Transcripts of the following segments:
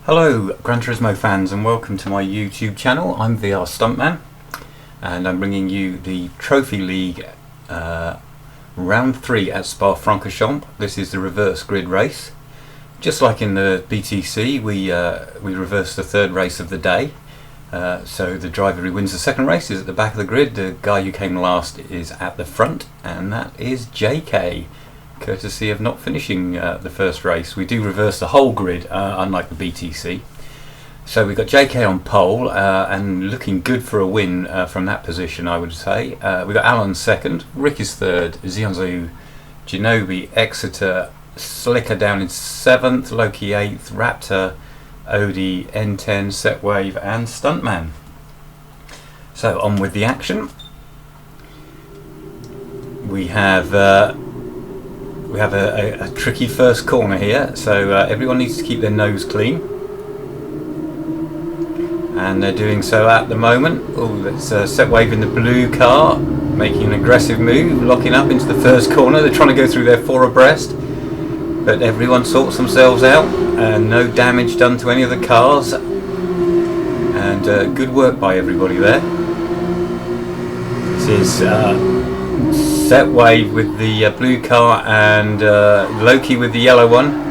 Hello Gran Turismo fans and welcome to my YouTube channel. I'm VR Stuntman and I'm bringing you the Trophy League round 3 at Spa-Francorchamps. This is the reverse grid race. Just like in the BTC, we reverse the third race of the day. So the driver who wins the second race is at the back of the grid. The guy who came last is at the front, and that is JK, courtesy of not finishing the first race. We do reverse the whole grid, unlike the BTC. So we've got JK on pole and looking good for a win from that position, I would say. We've got Alan second, Rick is third, Xianzhu, Genobi, Exeter, Slicker down in 7th, Loki 8th, Raptor, Odie, N10, Setwave and Stuntman. So on with the action. We have a tricky first corner here, so everyone needs to keep their nose clean, and they're doing so at the moment. Oh, that's Setwave in the blue car making an aggressive move, locking up into the first corner. They're trying to go through there 4 abreast, but everyone sorts themselves out and no damage done to any of the cars, and good work by everybody there. This is Setwave with the blue car and Loki with the yellow one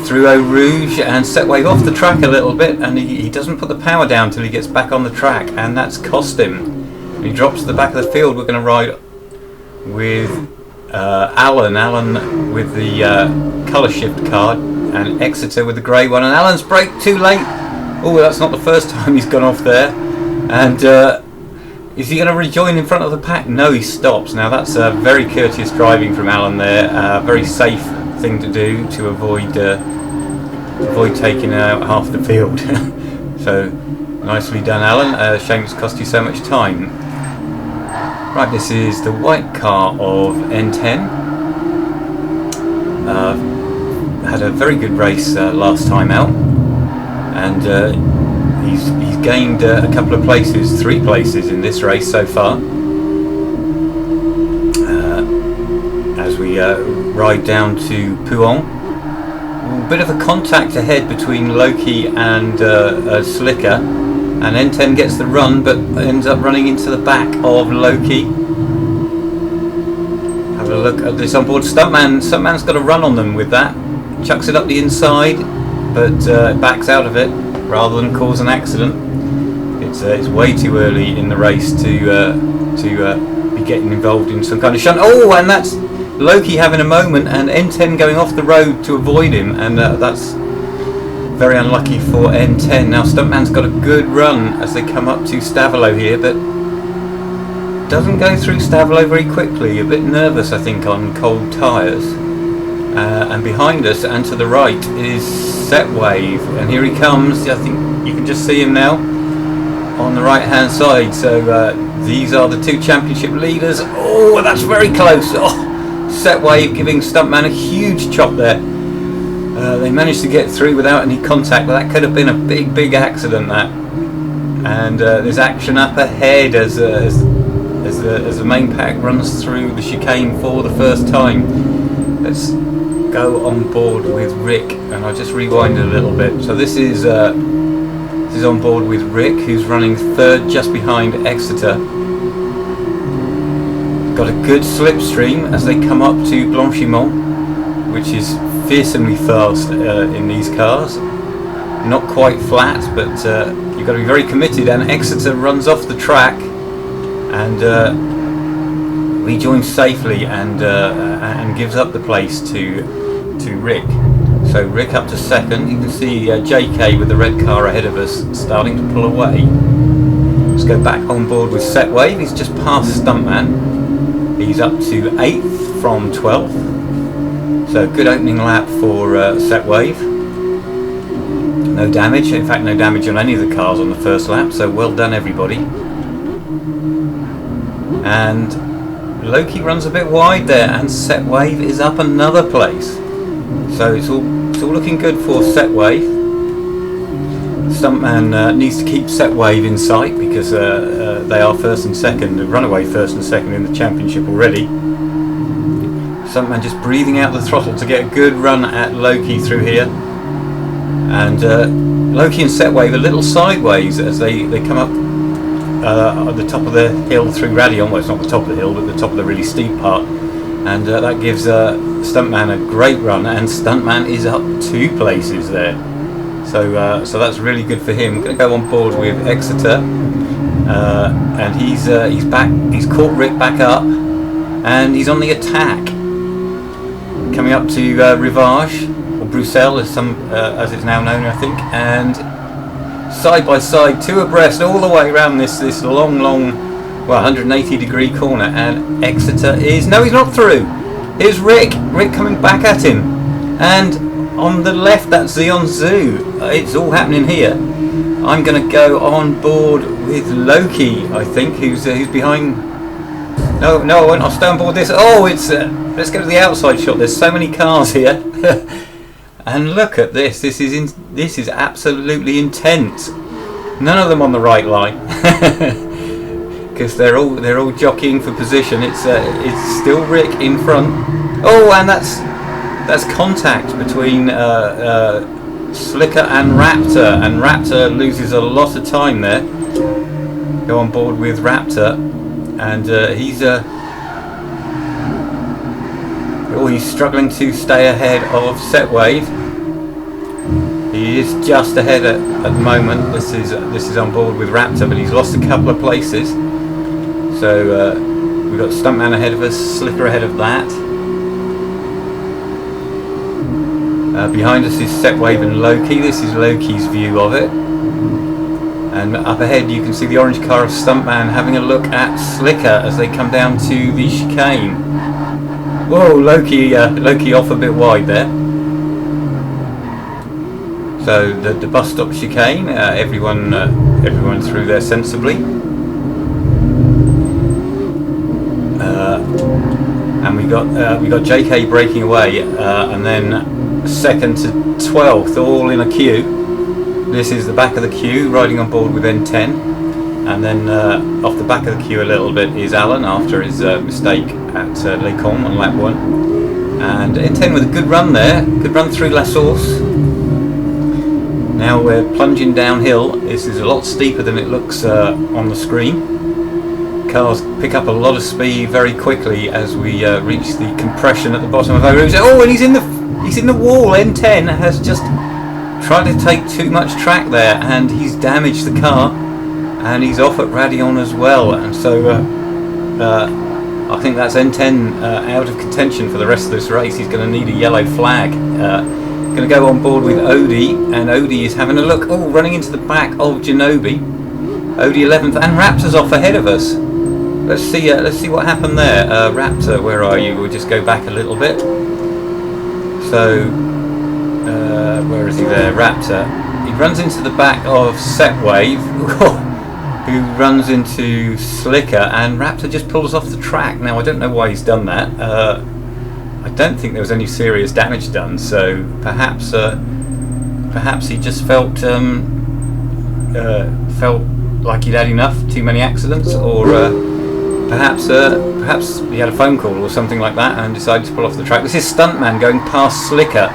through Eau Rouge, and Setwave off the track a little bit, and he doesn't put the power down till he gets back on the track, and that's cost him. He drops to the back of the field. We're going to ride with Alan with the colour shift card and Exeter with the grey one, and Alan's braked too late. Oh, that's not the first time he's gone off there, and is he going to rejoin in front of the pack? No, he stops. Now that's very courteous driving from Alan there. Very safe thing to do to avoid taking out half the field. So nicely done, Alan. Shame it's cost you so much time. Right, this is the white car of N10. Had a very good race last time out, and he's gained a couple of places, 3 places in this race so far. As we ride down to Pouhon, a bit of a contact ahead between Loki and Slicker, and N10 gets the run but ends up running into the back of Loki. Have a look at this onboard. Stuntman's got a run on them with that. Chucks it up the inside, but backs out of it rather than cause an accident. It's way too early in the race to be getting involved in some kind of shunt. Oh, and that's Loki having a moment, and N10 going off the road to avoid him, and that's very unlucky for N10. Now Stuntman's got a good run as they come up to Stavelot here, but doesn't go through Stavelot very quickly. A bit nervous, I think, on cold tyres. And behind us and to the right is Setwave, and here he comes. I think you can just see him now on the right hand side. So these are the 2 championship leaders. Oh, that's very close. Oh, Setwave giving Stuntman a huge chop there. They managed to get through without any contact, but that could have been a big accident, that. And there's action up ahead as the main pack runs through the chicane for the first time. Let's go on board with Rick, and I'll just rewind a little bit. So this is on board with Rick, who's running 3rd just behind Exeter. Got a good slipstream as they come up to Blanchimont, which is fearsomely fast in these cars. Not quite flat, but you've got to be very committed, and Exeter runs off the track and rejoins safely and gives up the place to Rick. So Rick up to 2nd. You can see JK with the red car ahead of us starting to pull away. Let's go back on board with Setwave. He's just past Stuntman. He's up to 8th from 12th. So good opening lap for Setwave. No damage. In fact, no damage on any of the cars on the first lap. So well done, everybody. And Loki runs a bit wide there, and Setwave is up another place. So it's all looking good for Setwave. Stuntman needs to keep Setwave in sight because they are 1st and 2nd, runaway 1st and 2nd in the championship already. Stuntman just breathing out the throttle to get a good run at Loki through here. and Loki and Setwave a little sideways as they come up at the top of the hill through Radion. Well, it's not the top of the hill, but the top of the really steep part, and that gives Stuntman a great run, and Stuntman is up 2 places there. So that's really good for him. I'm going to go on board with Exeter, and he's back. He's caught Rick back up, and he's on the attack, coming up to Rivage or Bruxelles, as it's now known, I think, and side by side, 2 abreast, all the way around this long, 180-degree corner, and Exeter is no, he's not through. Here's Rick coming back at him, and on the left, that's Xeon Zoo. It's all happening here. I'm going to go on board with Loki, I think, who's behind. No, I won't. I'll stay on board this. Oh, it's. Let's go to the outside shot. There's so many cars here, and look at this. This is absolutely intense. None of them on the right line, because they're all jockeying for position. It's still Rick in front. Oh, and that's contact between Slicker and Raptor loses a lot of time there. Go on board with Raptor, and he's struggling to stay ahead of Setwave. He is just ahead at the moment. This is on board with Raptor, but he's lost a couple of places. So we've got Stuntman ahead of us, Slicker ahead of that. Behind us is Setwave and Loki. This is Loki's view of it. And up ahead you can see the orange car of Stuntman having a look at Slicker as they come down to the chicane. Whoa, Loki off a bit wide there. So the bus stop chicane, everyone through there sensibly. And we got JK breaking away, and then 2nd to 12th, all in a queue. This is the back of the queue, riding on board with N10, and then off the back of the queue a little bit is Alan after his mistake at Les Combes on lap 1, and N10 with a good run there, good run through La Source. Now we're plunging downhill. This is a lot steeper than it looks on the screen. Cars pick up a lot of speed very quickly as we reach the compression at the bottom of Eau Rouge. Oh, and he's in the wall. N10 has just tried to take too much track there, and he's damaged the car, and he's off at Radion as well. And so I think that's N10 out of contention for the rest of this race. He's going to need a yellow flag. Going to go on board with Odie, and Odie is having a look. Oh, running into the back of Genobi. Odie 11th, and Raptor's off ahead of us. Let's see what happened there. Raptor, where are you? We'll just go back a little bit. So, where is he there? Raptor. He runs into the back of Setwave, who runs into Slicker, and Raptor just pulls off the track. Now, I don't know why he's done that. I don't think there was any serious damage done, so perhaps he just felt like he'd had enough, too many accidents, or perhaps he had a phone call or something like that and decided to pull off the track. This is Stuntman going past Slicker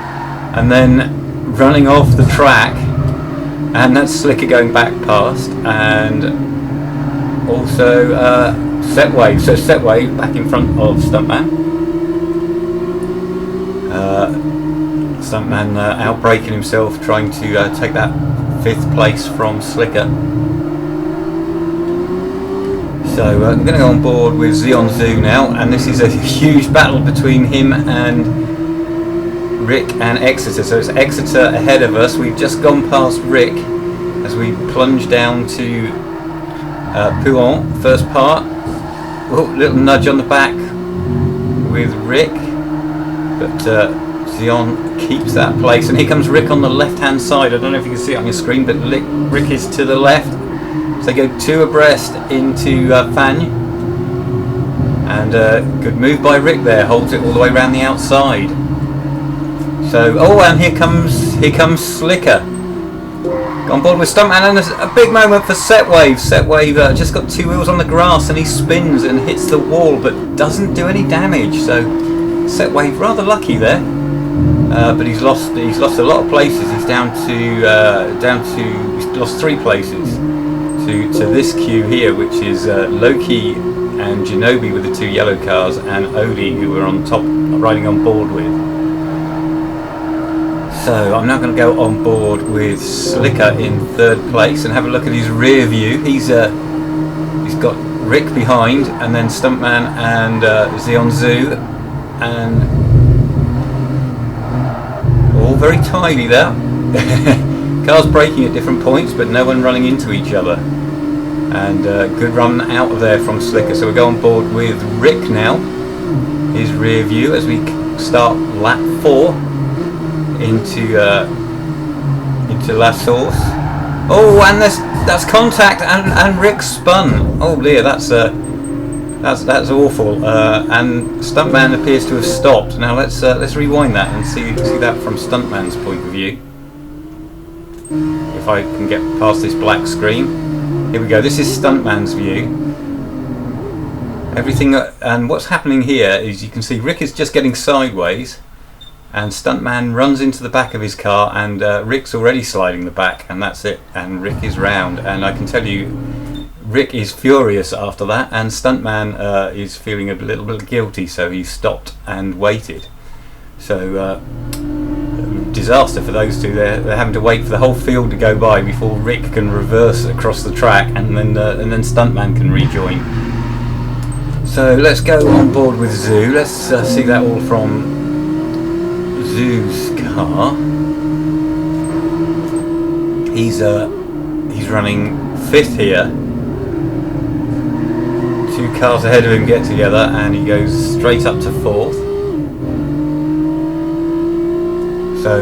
and then running off the track, and that's Slicker going back past, and also Setwave. So Setwave back in front of Stuntman. Stuntman outbraking himself, trying to take that 5th place from Slicker. So I'm going to go on board with Xeon Zoo now, and this is a huge battle between him and Rick and Exeter. So it's Exeter ahead of us. We've just gone past Rick as we plunge down to Pouhon, first part. Oh, little nudge on the back with Rick, but Xeon keeps that place, and here comes Rick on the left hand side. I don't know if you can see it on your screen, but Rick is to the left, so they go 2 abreast into Fagnes, and good move by Rick there, holds it all the way around the outside. So and here comes Slicker on board with Stuntman, and there's a big moment for Setwave. Setwave just got 2 wheels on the grass, and he spins and hits the wall but doesn't do any damage, so Setwave rather lucky there. but he's lost a lot of places. He's he's lost 3 places to this queue here, which is Loki and Ginobili with the 2 yellow cars, and Odie, who we're on top riding on board with. So I'm now going to go on board with Slicker in 3rd place and have a look at his rear view. He's got Rick behind, and then Stuntman and Zeon Zoo, and all very tidy there. Cars braking at different points, but no one running into each other. And good run out of there from Slicker. So we go on board with Rick now, his rear view, as we start lap 4 into La Source. Oh, and that's contact, and Rick spun. Oh dear, that's awful. And Stuntman appears to have stopped. Now let's rewind that and see that from Stuntman's point of view. If I can get past this black screen. Here we go. This is Stuntman's view. Everything, and what's happening here is you can see Rick is just getting sideways, and Stuntman runs into the back of his car, and Rick's already sliding the back, and that's it. And Rick is round, and I can tell you, Rick is furious after that, and Stuntman is feeling a little bit guilty, so he stopped and waited. So disaster for those two. They're having to wait for the whole field to go by before Rick can reverse across the track, and then Stuntman can rejoin. So let's go on board with Zoo. Let's see that all from Zoo's car. He's running 5th here. 2 cars ahead of him get together, and he goes straight up to 4th. So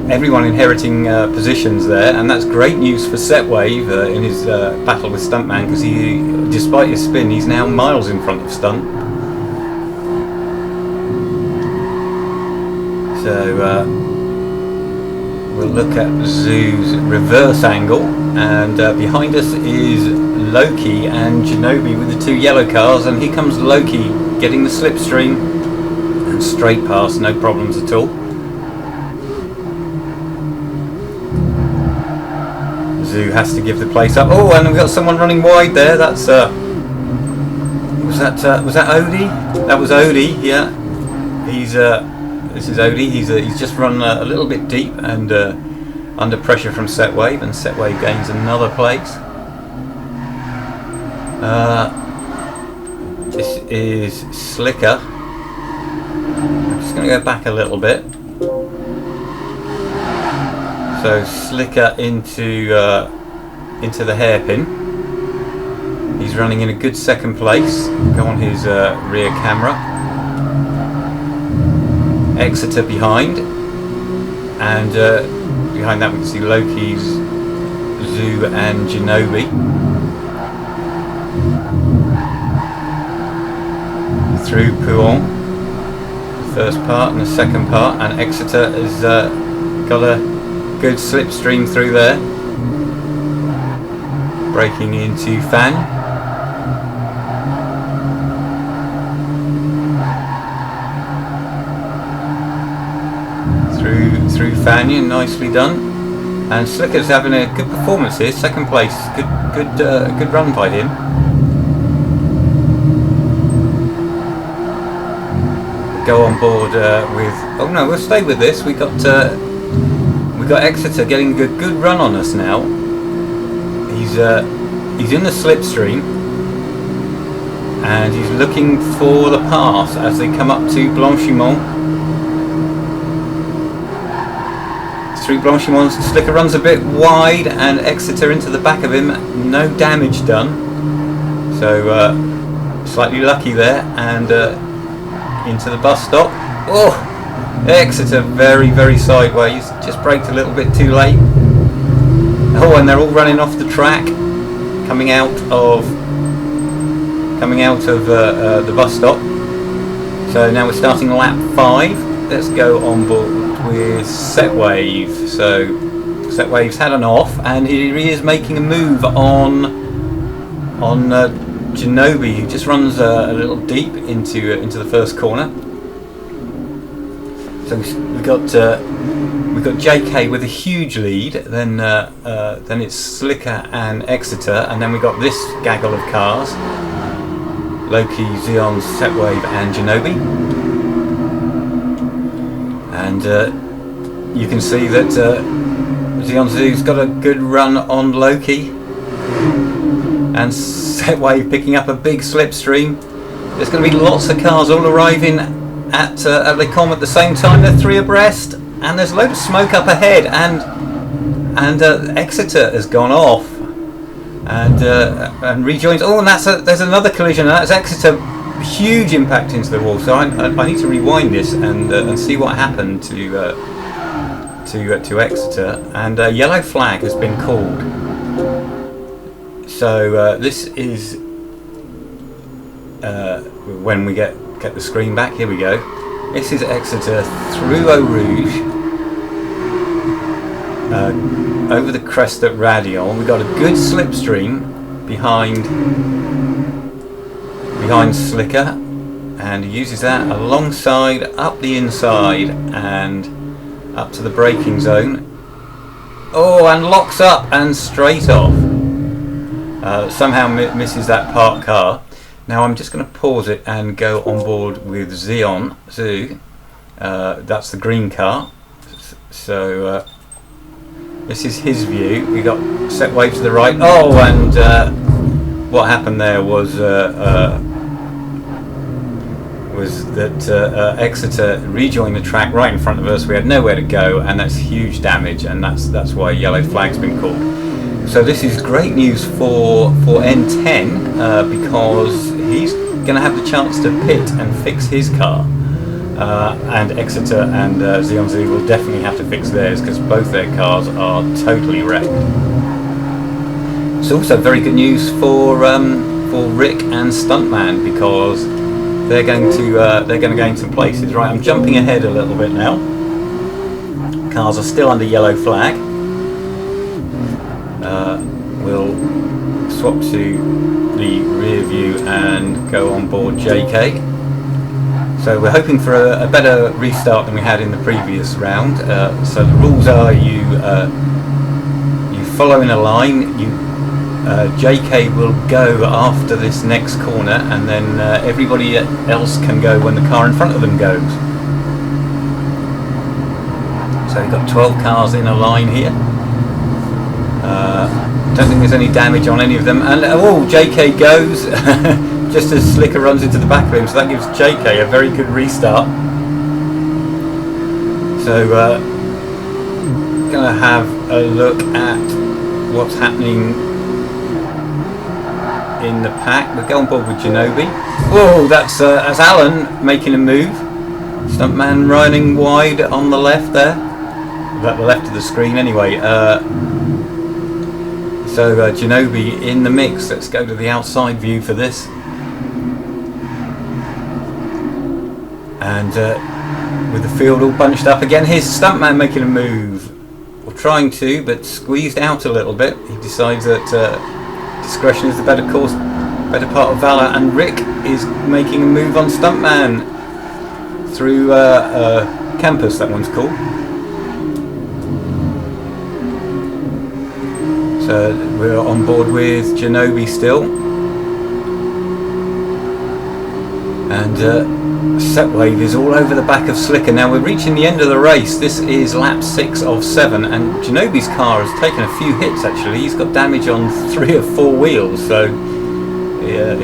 everyone inheriting positions there, and that's great news for Setwave in his battle with Stuntman, because he, despite his spin, he's now miles in front of Stunt. So we'll look at Zoo's reverse angle, and behind us is Loki and Ginobili with the 2 yellow cars, and here comes Loki getting the slipstream and straight past, no problems at all. Zoo has to give the place up. Oh, and we've got someone running wide there. That's was that Odie? That was Odie. Yeah, this is Odie. He's just run a little bit deep and under pressure from Setwave, and Setwave gains another place. This is Slicker. I'm just going to go back a little bit. So Slicker into the hairpin. He's running in a good 2nd place. Go on his rear camera. Exeter behind, and behind that we can see Loki's, Zoo and Ginobili. Through Pouon, the 1st part and the 2nd part, and Exeter has got a good slipstream through there, braking into Fan. Through Fanion, nicely done. And Slicker's having a good performance here, 2nd place. Good run by him. Go on board with. Oh no, we'll stay with this. We got Exeter getting a good run on us now. He's in the slipstream, and he's looking for the pass as they come up to Blanchimont. Through Blanchimont, Slicker runs a bit wide, and Exeter into the back of him. No damage done. So slightly lucky there, and into the bus stop. Oh! Exeter very sideways, just braked a little bit too late. Oh, and they're all running off the track, coming out of the bus stop. So now we're starting lap 5. Let's go on board with Setwave. So Setwave's had an off, and he is making a move on Ginobili, who just runs a little deep into the 1st corner. So we've got JK with a huge lead. Then it's Slicker and Exeter, and then we've got this gaggle of cars: Loki, Xeon, Setwave, and Genobi. And you can see that Xeon Zoo's got a good run on Loki, and Setwave picking up a big slipstream. There's going to be lots of cars all arriving at Les Combes at the same time. They're 3 abreast, and there's a load of smoke up ahead, and Exeter has gone off and rejoins. Oh, and there's another collision, and that's Exeter. Huge impact into the wall. So I need to rewind this and see what happened to Exeter. And a yellow flag has been called. So this is when we get the screen back. Here we go. This is Exeter through Eau Rouge, over the crest at Radion. We've got a good slipstream behind Slicker, and he uses that alongside, up the inside, and up to the braking zone. Oh, and locks up and straight off. Somehow misses that parked car. Now I'm just going to pause it and go on board with Xeon Zoo. That's the green car. So this is his view. We got Setwave to the right. Oh, and what happened there was that Exeter rejoined the track right in front of us. We had nowhere to go, and that's huge damage, and that's why yellow flag's been called. So this is great news for N10 because he's going to have the chance to pit and fix his car, and Exeter and Xeon Zoo will definitely have to fix theirs because both their cars are totally wrecked. It's also very good news for Rick and Stuntman because they're going to gain some places. Right, I'm jumping ahead a little bit now. Cars are still under yellow flag. We'll swap to the rear view and go on board JK. So we're hoping for a better restart than we had in the previous round. So the rules are you follow in a line. JK will go after this next corner, and then everybody else can go when the car in front of them goes. So we've got 12 cars in a line here. Don't think there's any damage on any of them, and oh, JK goes just as Slicker runs into the back of him, so that gives JK a very good restart. So gonna have a look at what's happening in the pack. We'll go on board with Genobi. Whoa, that's Alan making a move. Stuntman running wide on the left there. At the left of the screen anyway. So Genobi in the mix. Let's go to the outside view for this. And with the field all bunched up again, here's Stuntman making a move. Or trying to, but squeezed out a little bit. He decides that discretion is the better course, better part of valor, and Rick is making a move on Stuntman through Campus, that one's called. So we're on board with Genobi still, and Setwave is all over the back of Slicker. Now we're reaching the end of the race. This is lap 6 of 7, and Genobi's car has taken a few hits actually. He's got damage on 3 or 4 wheels, so yeah,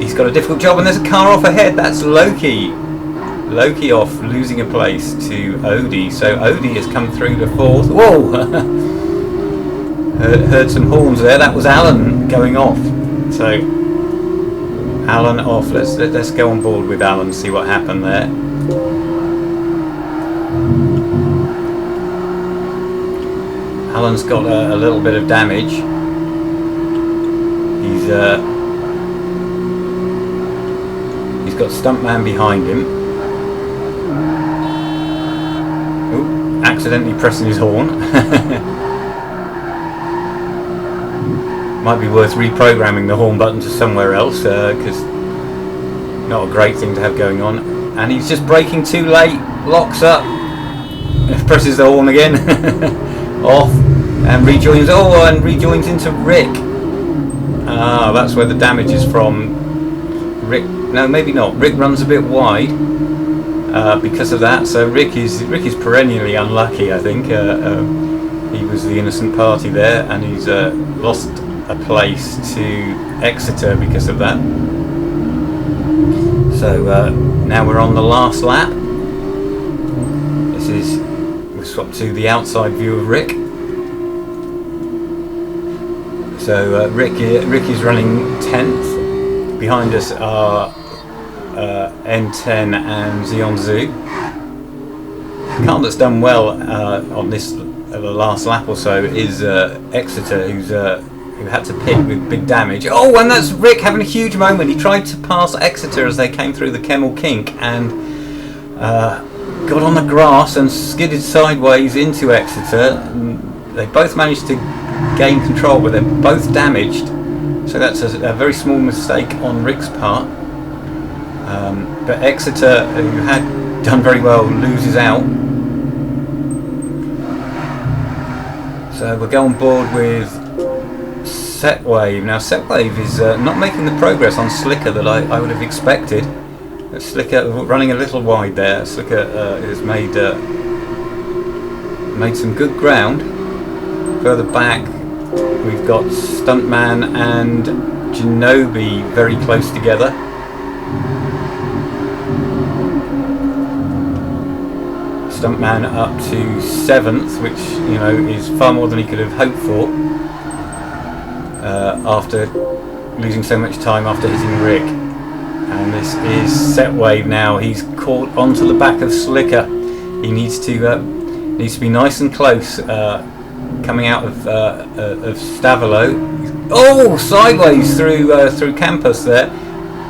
he's got a difficult job. And there's a car off ahead. That's Loki. Loki off, losing a place to Odie. So Odie has come through to 4th. Whoa! Heard some horns there. That was Alan going off. So Alan off. Let's go on board with Alan and see what happened there. Alan's got a little bit of damage. He's got Stuntman behind him. Ooh, accidentally pressing his horn. Might be worth reprogramming the horn button to somewhere else, because not a great thing to have going on. And he's just braking too late, locks up, presses the horn again. Off and rejoins. Oh, and rejoins into Rick. Ah, that's where the damage is from. Rick, no, maybe not. Rick runs a bit wide because of that. So Rick is perennially unlucky, I think. He was the innocent party there, and he's lost a place to Exeter because of that. So now we're on the last lap. We'll swap to the outside view of Rick. So Rick is running 10th. Behind us are N10 and Xeon Zoo. The car that's done well on this the last lap or so is Exeter, who had to pit with big damage. Oh, and that's Rick having a huge moment. He tried to pass Exeter as they came through the Kemmel Kink and got on the grass and skidded sideways into Exeter. They both managed to gain control, but they're both damaged. So that's a very small mistake on Rick's part. But Exeter, who had done very well, loses out. So we'll go on board with Setwave. Now Setwave is not making the progress on Slicker that I would have expected. Slicker running a little wide there. Slicker has made some good ground. Further back we've got Stuntman and Genobi very close together. Stuntman up to 7th, which is far more than he could have hoped for after losing so much time after hitting Rick. And this is Setwave now. He's caught onto the back of Slicker. He needs to be nice and close coming out of Stavelot. Oh, sideways through Campus there,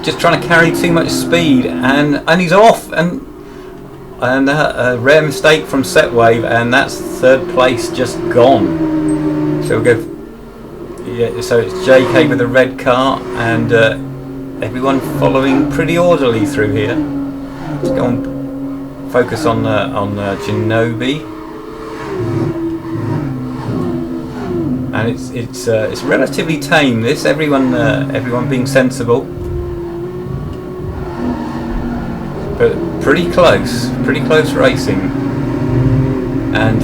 just trying to carry too much speed, and he's off. And a rare mistake from Setwave, and that's 3rd place just gone. So we'll go. Yeah, so it's JK with a red car, and everyone following pretty orderly through here. Let's go and focus on Genobi, and it's relatively tame. This everyone being sensible. But pretty close racing, and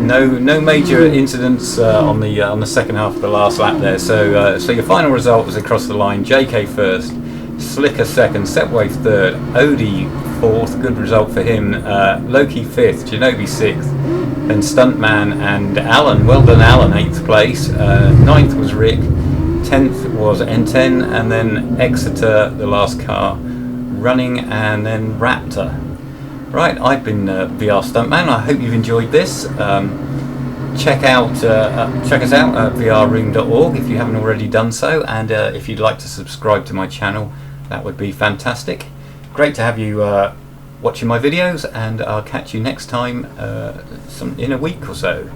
no major incidents on the second half of the last lap there. So your final result was across the line: JK 1st, Slicker 2nd, Setwave 3rd, Odie 4th, good result for him. Loki 5th, Genobi 6th, then Stuntman and Alan. Well done, Alan, 8th place. 9th was Rick, 10th was N10, and then Exeter, the last car running, and then Raptor. Right, I've been VR Stuntman. I hope you've enjoyed this. Check us out at vrroom.org if you haven't already done so, and if you'd like to subscribe to my channel, that would be fantastic. Great to have you watching my videos, and I'll catch you next time in a week or so.